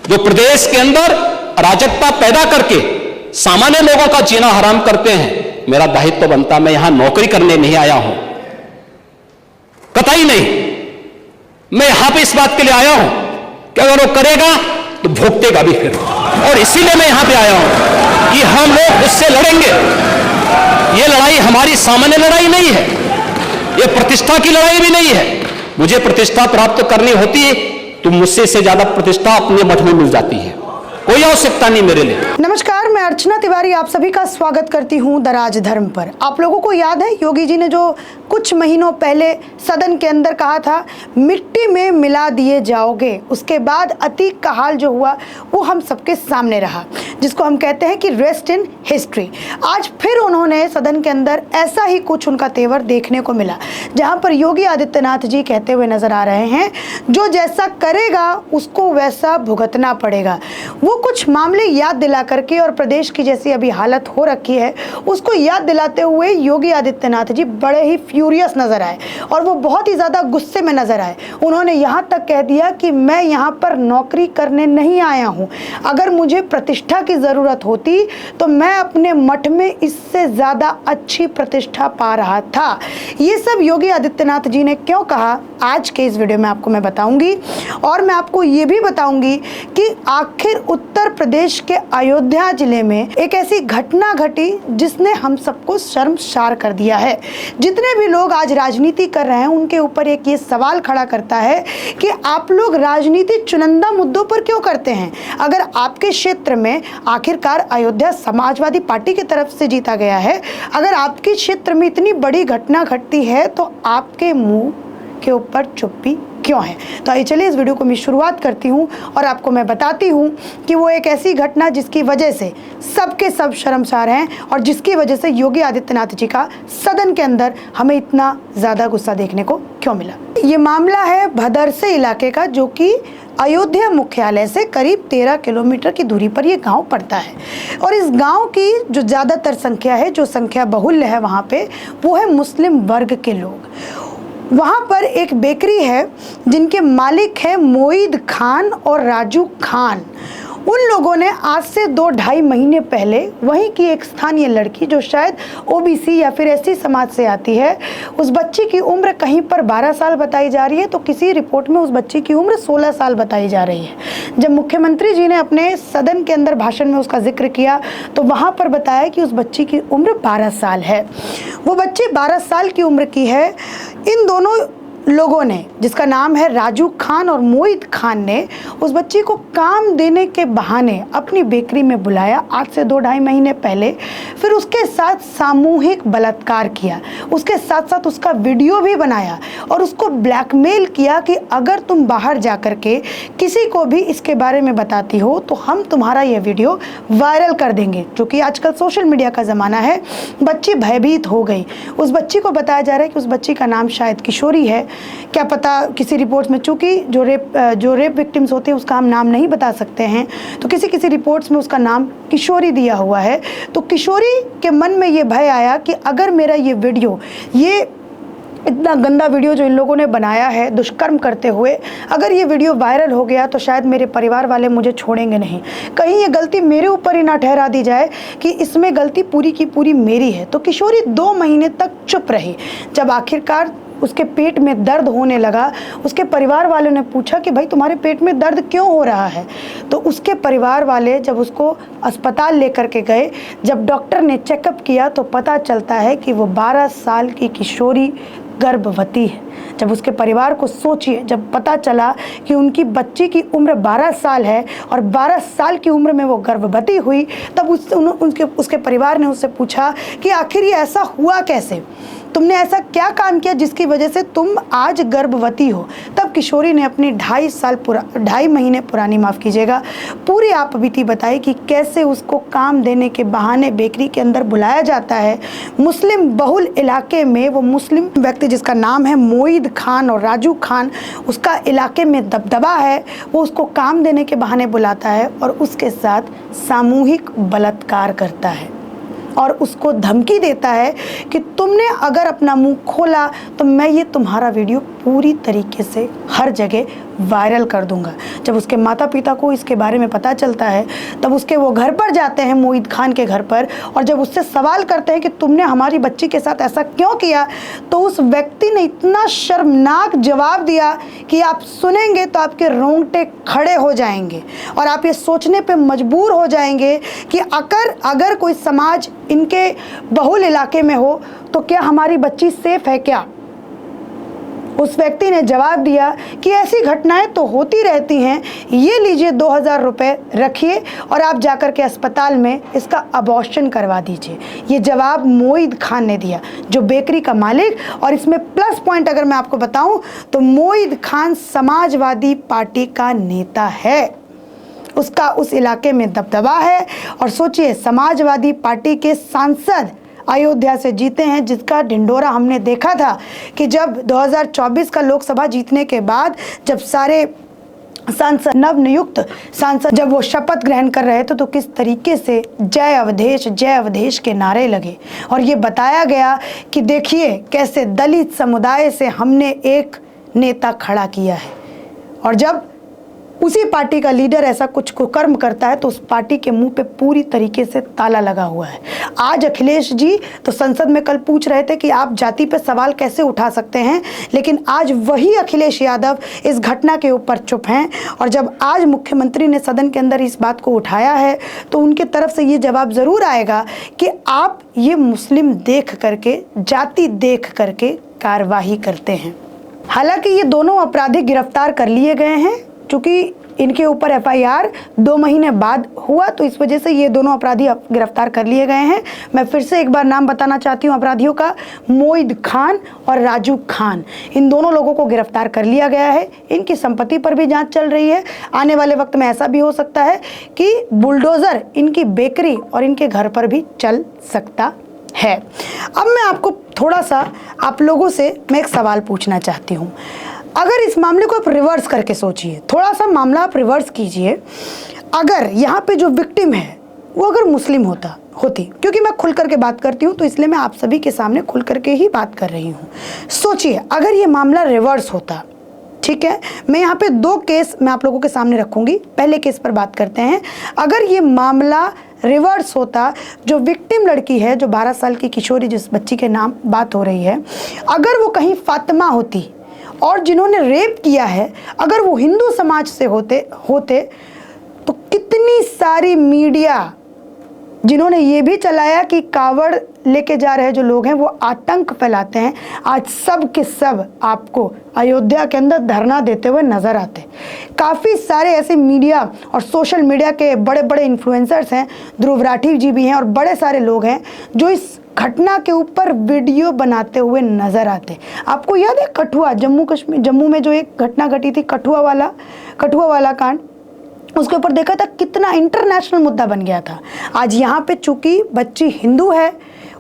जो प्रदेश के अंदर अराजकता पैदा करके सामान्य लोगों का जीना हराम करते हैं, मेरा दायित्व बनता, मैं यहां नौकरी करने नहीं आया हूं, कतई नहीं। मैं यहां पे इस बात के लिए आया हूं कि अगर वो करेगा तो भुगतेगा भी फिर, और इसीलिए मैं यहां पे आया हूं कि हम लोग उससे लड़ेंगे। ये लड़ाई हमारी सामान्य लड़ाई नहीं है, ये प्रतिष्ठा की लड़ाई भी नहीं है। मुझे प्रतिष्ठा प्राप्त करनी होती है तो मुझसे इससे ज्यादा प्रतिष्ठा अपने मठ में मिल जाती है, कोई आवश्यकता नहीं मेरे लिए। नमस्कार, मैं अर्चना तिवारी आप सभी का स्वागत करती हूं द राज धर्म पर। आप लोगों को याद है योगी जी ने जो कुछ महीनों पहले सदन के अंदर कहा था, मिट्टी में मिला दिए जाओगे, उसके बाद अतीक का हाल जो हुआ वो हम सबके सामने रहा, जिसको हम कहते हैं कि रेस्ट इन हिस्ट्री। आज फिर उन्होंने सदन के अंदर ऐसा ही कुछ उनका तेवर देखने को मिला, जहां पर योगी आदित्यनाथ जी कहते हुए नजर आ रहे हैं, जो जैसा करेगा उसको वैसा भुगतना पड़ेगा। वो कुछ मामले याद दिला करके और प्रदेश की जैसी अभी हालत हो रखी है उसको याद दिलाते हुए योगी आदित्यनाथ जी बड़े ही फ्यूरियस नजर आए और वो बहुत ही ज़्यादा गुस्से में नजर आए। उन्होंने यहाँ तक कह दिया कि मैं यहाँ पर नौकरी करने नहीं आया हूँ, अगर मुझे प्रतिष्ठा की ज़रूरत होती तो मैं अपने मठ में इससे ज़्यादा अच्छी प्रतिष्ठा पा रहा था। ये सब योगी आदित्यनाथ जी ने क्यों कहा, आज के इस वीडियो में आपको मैं बताऊंगी। और मैं आपको ये भी बताऊंगी कि आखिर उत्तर प्रदेश के अयोध्या जिले में एक ऐसी घटना घटी जिसने हम सबको शर्मसार कर दिया है। जितने भी लोग आज राजनीति कर रहे हैं उनके ऊपर एक ये सवाल खड़ा करता है कि आप लोग राजनीति चुनिंदा मुद्दों पर क्यों करते हैं। अगर आपके क्षेत्र में आखिरकार अयोध्या समाजवादी पार्टी की तरफ से जीता गया है, अगर आपके क्षेत्र में इतनी बड़ी घटना घटती है तो आपके मुंह के ऊपर चुप्पी क्यों है। तो आइए चलिए इस वीडियो को मैं शुरुआत करती हूँ और आपको मैं बताती हूँ कि वो एक ऐसी घटना जिसकी वजह से सबके सब शर्मसार हैं और जिसकी वजह से योगी आदित्यनाथ जी का सदन के अंदर हमें इतना ज़्यादा गुस्सा देखने को क्यों मिला। ये मामला है भदरसे इलाके का, जो कि अयोध्या मुख्यालय से करीब 13 किलोमीटर की दूरी पर ये गांव पड़ता है। और इस गांव की जो ज़्यादातर संख्या है, जो संख्या बहुल्य है वहाँ पे, वो है मुस्लिम वर्ग के लोग। वहाँ पर एक बेकरी है जिनके मालिक हैं मोईद खान और राजू खान। उन लोगों ने आज से 2-2.5 महीने पहले वहीं की एक स्थानीय लड़की, जो शायद ओबीसी या फिर एससी समाज से आती है, उस बच्ची की उम्र कहीं पर 12 साल बताई जा रही है तो किसी रिपोर्ट में उस बच्ची की उम्र 16 साल बताई जा रही है। जब मुख्यमंत्री जी ने अपने सदन के अंदर भाषण में उसका जिक्र किया तो वहाँ पर बताया कि उस बच्ची की उम्र 12 साल है। वो बच्ची 12 साल की उम्र की है। इन दोनों लोगों ने, जिसका नाम है राजू खान और मोईद खान ने, उस बच्ची को काम देने के बहाने अपनी बेकरी में बुलाया आज से 2-2.5 महीने पहले। फिर उसके साथ सामूहिक बलात्कार किया, उसके साथ साथ उसका वीडियो भी बनाया और उसको ब्लैकमेल किया कि अगर तुम बाहर जा कर के किसी को भी इसके बारे में बताती हो तो हम तुम्हारा ये वीडियो वायरल कर देंगे। जो कि आजकल सोशल मीडिया का ज़माना है। बच्ची भयभीत हो गई। उस बच्ची को बताया जा रहा है कि उस बच्ची का नाम शायद किशोरी है, क्या पता किसी रिपोर्ट्स में, चूँकि जो रेप विक्टिम्स होते हैं उसका हम नाम नहीं बता सकते हैं, तो किसी रिपोर्ट्स में उसका नाम किशोरी दिया हुआ है। तो किशोरी के मन में ये भय आया कि अगर मेरा ये वीडियो, ये इतना गंदा वीडियो जो इन लोगों ने बनाया है दुष्कर्म करते हुए, अगर ये वीडियो वायरल हो गया तो शायद मेरे परिवार वाले मुझे छोड़ेंगे नहीं, कहीं ये गलती मेरे ऊपर ही ना ठहरा दी जाए कि इसमें गलती पूरी की पूरी मेरी है। तो किशोरी 2 महीने तक चुप रही। जब आखिरकार उसके पेट में दर्द होने लगा, उसके परिवार वालों ने पूछा कि भाई तुम्हारे पेट में दर्द क्यों हो रहा है, तो उसके परिवार वाले जब उसको अस्पताल लेकर के गए, जब डॉक्टर ने चेकअप किया तो पता चलता है कि वो 12 साल की किशोरी गर्भवती है। जब उसके परिवार को सोचिए, जब पता चला कि उनकी बच्ची की उम्र 12 साल है और 12 साल की उम्र में वो गर्भवती हुई, तब उसके परिवार ने उससे पूछा कि आखिर ये ऐसा हुआ कैसे, तुमने ऐसा क्या काम किया जिसकी वजह से तुम आज गर्भवती हो। तब किशोरी ने अपनी 2.5 महीने पुरानी, माफ़ कीजिएगा, पूरी आपबीती बताई कि कैसे उसको काम देने के बहाने बेकरी के अंदर बुलाया जाता है। मुस्लिम बहुल इलाके में वो मुस्लिम व्यक्ति जिसका नाम है मोईद खान और राजू खान, उसका इलाके में दबदबा है, वो उसको काम देने के बहाने बुलाता है और उसके साथ सामूहिक बलात्कार करता है और उसको धमकी देता है कि तुमने अगर अपना मुंह खोला तो मैं ये तुम्हारा वीडियो पूरी तरीके से हर जगह वायरल कर दूंगा। जब उसके माता पिता को इसके बारे में पता चलता है तब उसके वो घर पर जाते हैं, मोईद खान के घर पर, और जब उससे सवाल करते हैं कि तुमने हमारी बच्ची के साथ ऐसा क्यों किया, तो उस व्यक्ति ने इतना शर्मनाक जवाब दिया कि आप सुनेंगे तो आपके रोंगटे खड़े हो जाएंगे और आप ये सोचने पे मजबूर हो जाएंगे कि अगर कोई समाज इनके बहुल इलाके में हो तो क्या हमारी बच्ची सेफ है क्या। उस व्यक्ति ने जवाब दिया कि ऐसी घटनाएं तो होती रहती हैं, ये लीजिए 2000 रुपये रखिए और आप जाकर के अस्पताल में इसका अबॉर्शन करवा दीजिए। ये जवाब मोईद खान ने दिया, जो बेकरी का मालिक, और इसमें प्लस पॉइंट अगर मैं आपको बताऊं तो मोईद खान समाजवादी पार्टी का नेता है, उसका उस इलाके में दबदबा है। और सोचिए, समाजवादी पार्टी के सांसद अयोध्या से जीते हैं, जिसका ढिंढोरा हमने देखा था कि जब 2024 का लोकसभा जीतने के बाद जब सारे सांसद, नवनियुक्त सांसद, जब वो शपथ ग्रहण कर रहे थे तो किस तरीके से जय अवधेश के नारे लगे और ये बताया गया कि देखिए कैसे दलित समुदाय से हमने एक नेता खड़ा किया है। और जब उसी पार्टी का लीडर ऐसा कुछ कुकर्म करता है तो उस पार्टी के मुंह पे पूरी तरीके से ताला लगा हुआ है। आज अखिलेश जी तो संसद में कल पूछ रहे थे कि आप जाति पे सवाल कैसे उठा सकते हैं, लेकिन आज वही अखिलेश यादव इस घटना के ऊपर चुप हैं। और जब आज मुख्यमंत्री ने सदन के अंदर इस बात को उठाया है तो उनके तरफ से ये जवाब ज़रूर आएगा कि आप ये मुस्लिम देख करके, जाति देख करके कार्रवाई करते हैं। हालांकि ये दोनों अपराधी गिरफ्तार कर लिए गए हैं, चूँकि इनके ऊपर एफआईआर 2 महीने बाद हुआ तो इस वजह से ये दोनों अपराधी गिरफ्तार कर लिए गए हैं। मैं फिर से एक बार नाम बताना चाहती हूँ अपराधियों का, मोईद खान और राजू खान, इन दोनों लोगों को गिरफ्तार कर लिया गया है। इनकी संपत्ति पर भी जांच चल रही है। आने वाले वक्त में ऐसा भी हो सकता है कि बुलडोज़र इनकी बेकरी और इनके घर पर भी चल सकता है। अब मैं आपको थोड़ा सा, आप लोगों से मैं एक सवाल पूछना चाहती हूँ। अगर इस मामले को आप रिवर्स करके सोचिए, थोड़ा सा मामला आप रिवर्स कीजिए, अगर यहाँ पे जो विक्टिम है वो अगर मुस्लिम होती, क्योंकि मैं खुल करके बात करती हूँ तो इसलिए मैं आप सभी के सामने खुल करके ही बात कर रही हूँ। सोचिए अगर ये मामला रिवर्स होता, ठीक है, मैं यहाँ पे 2 केस मैं आप लोगों के सामने रखूंगी। पहले केस पर बात करते हैं। अगर ये मामला रिवर्स होता, जो विक्टिम लड़की है, जो 12 साल की किशोरी, जिस बच्ची के नाम बात हो रही है, अगर वो कहीं फातिमा होती और जिन्होंने रेप किया है अगर वो हिंदू समाज से होते तो कितनी सारी मीडिया जिन्होंने ये भी चलाया कि कावड़ लेके जा रहे जो लोग हैं वो आतंक फैलाते हैं, आज सब के सब आपको अयोध्या के अंदर धरना देते हुए नजर आते। काफ़ी सारे ऐसे मीडिया और सोशल मीडिया के बड़े बड़े इन्फ्लुएंसर्स हैं, ध्रुव राठी जी भी हैं और बड़े सारे लोग हैं जो इस घटना के ऊपर वीडियो बनाते हुए नजर आते। आपको याद है कठुआ, जम्मू में जो एक घटना घटी थी, कठुआ वाला कांड, उसके ऊपर देखा था कितना इंटरनेशनल मुद्दा बन गया था। आज यहाँ पे चूंकि बच्ची हिंदू है,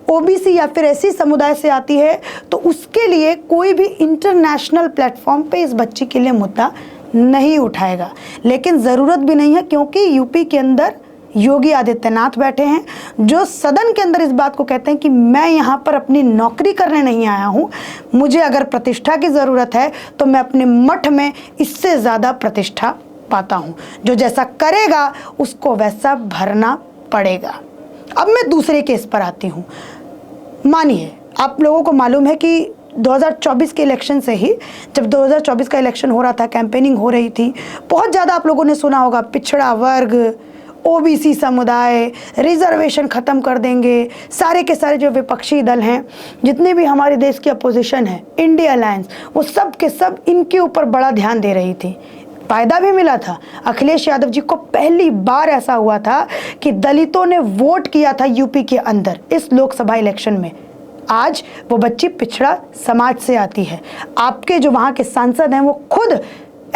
ओबीसी या फिर ऐसी समुदाय से आती है, तो उसके लिए कोई भी इंटरनेशनल प्लेटफॉर्म पे इस बच्ची के लिए मुद्दा नहीं उठाएगा। लेकिन ज़रूरत भी नहीं है, क्योंकि यूपी के अंदर योगी आदित्यनाथ बैठे हैं जो सदन के अंदर इस बात को कहते हैं कि मैं यहाँ पर अपनी नौकरी करने नहीं आया हूँ, मुझे अगर प्रतिष्ठा की ज़रूरत है तो मैं अपने मठ में इससे ज़्यादा प्रतिष्ठा पाता हूँ, जो जैसा करेगा उसको वैसा भरना पड़ेगा। अब मैं दूसरे केस पर आती हूँ। मानिए आप लोगों को मालूम है कि 2024 के इलेक्शन से ही, जब 2024 का इलेक्शन हो रहा था, कैंपेनिंग हो रही थी, बहुत ज़्यादा आप लोगों ने सुना होगा पिछड़ा वर्ग, ओबीसी समुदाय, रिजर्वेशन ख़त्म कर देंगे। सारे के सारे जो विपक्षी दल हैं, जितने भी हमारे देश की अपोजिशन है, इंडिया अलायंस, वो सब के सब इनके ऊपर बड़ा ध्यान दे रही थी। फायदा भी मिला था। अखिलेश यादव जी को पहली बार ऐसा हुआ था कि दलितों ने वोट किया था यूपी के अंदर इस लोकसभा इलेक्शन में। आज वो बच्ची पिछड़ा समाज से आती है। आपके जो वहाँ के सांसद हैं वो खुद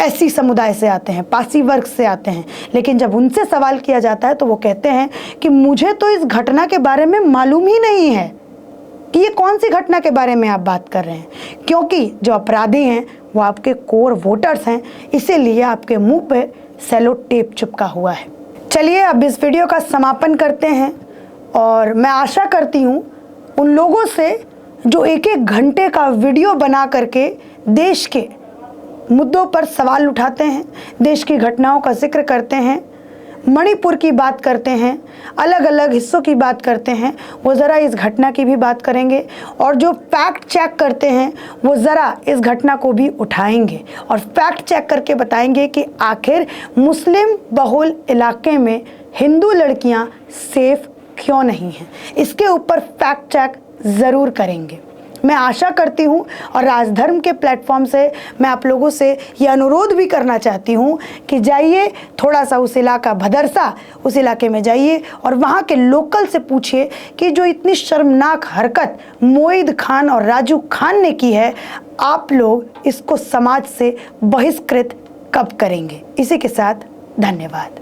एससी समुदाय से आते हैं, पासी वर्ग से आते हैं, लेकिन जब उनसे सवाल किया जाता है तो वो कहते हैं कि मुझे तो इस घटना के बारे में मालूम ही नहीं है कि ये कौन सी घटना के बारे में आप बात कर रहे हैं, क्योंकि जो अपराधी हैं वो आपके कोर वोटर्स हैं, इसीलिए आपके मुंह पे सेलो टेप चिपका हुआ है। चलिए अब इस वीडियो का समापन करते हैं और मैं आशा करती हूँ उन लोगों से जो 1-1 घंटे का वीडियो बना करके देश के मुद्दों पर सवाल उठाते हैं, देश की घटनाओं का जिक्र करते हैं, मणिपुर की बात करते हैं, अलग अलग हिस्सों की बात करते हैं, वो ज़रा इस घटना की भी बात करेंगे। और जो फैक्ट चेक करते हैं वो ज़रा इस घटना को भी उठाएंगे और फैक्ट चेक करके बताएंगे कि आखिर मुस्लिम बहुल इलाके में हिंदू लड़कियां सेफ क्यों नहीं हैं। इसके ऊपर फैक्ट चेक ज़रूर करेंगे। मैं आशा करती हूँ और राजधर्म के प्लेटफॉर्म से मैं आप लोगों से ये अनुरोध भी करना चाहती हूँ कि जाइए, थोड़ा सा उस इलाका भदरसा, उस इलाके में जाइए और वहाँ के लोकल से पूछिए कि जो इतनी शर्मनाक हरकत मोईद खान और राजू खान ने की है, आप लोग इसको समाज से बहिष्कृत कब करेंगे। इसी के साथ धन्यवाद।